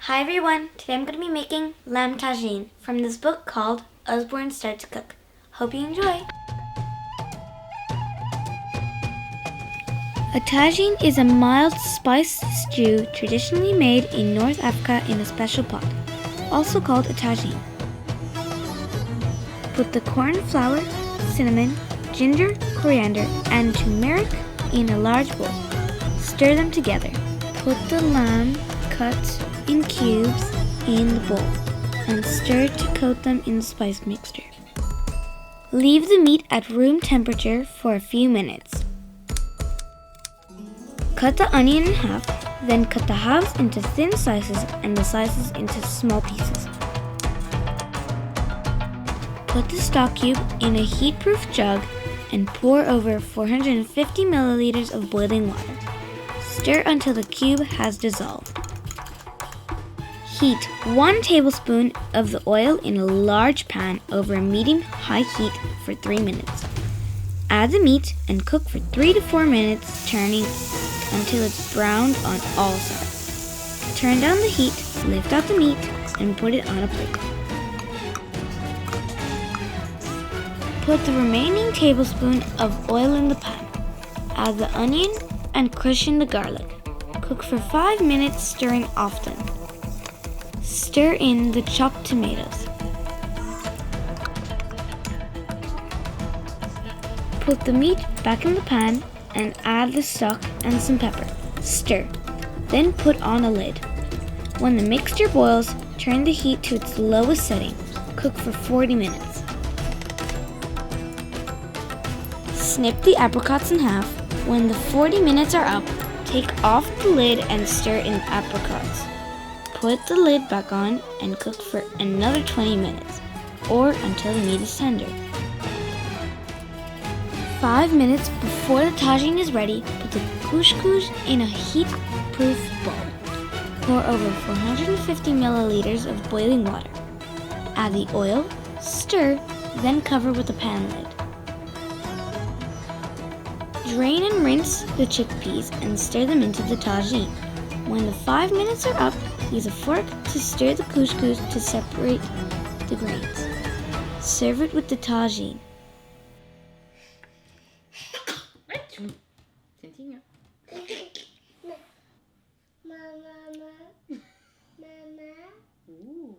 Hi everyone, today I'm going to be making lamb tagine from this book called Usborne Start to Cook. Hope you enjoy! A tagine is a mild spiced stew traditionally made in North Africa in a special pot, also called a tagine. Put the cornflour, cinnamon, ginger, coriander, and turmeric in a large bowl. Stir them together. Put the lamb cut in cubes in the bowl and stir to coat them in the spice mixture. Leave the meat at room temperature for a few minutes. Cut the onion in half, then cut the halves into thin slices and the slices into small pieces. Put the stock cube in a heat-proof jug and pour over 450 milliliters of boiling water. Stir until the cube has dissolved. Heat 1 tablespoon of the oil in a large pan over a medium-high heat for 3 minutes. Add the meat and cook for 3 to 4 minutes, turning until it's browned on all sides. Turn down the heat, lift out the meat, and put it on a plate. Put the remaining tablespoon of oil in the pan. Add the onion and crush in the garlic. Cook for 5 minutes, stirring often. Stir in the chopped tomatoes. Put the meat back in the pan and add the stock and some pepper. Stir. Then put on a lid. When the mixture boils, turn the heat to its lowest setting. Cook for 40 minutes. Snip the apricots in half. When the 40 minutes are up, take off the lid and stir in the apricots. Put the lid back on and cook for another 20 minutes, or until the meat is tender. 5 minutes before the tagine is ready, put the couscous in a heat-proof bowl. Pour over 450 milliliters of boiling water. Add the oil, stir, then cover with a pan lid. Drain and rinse the chickpeas and stir them into the tagine. When the 5 minutes are up, use a fork to stir the couscous to separate the grains. Serve it with the tagine. Mama. Ooh.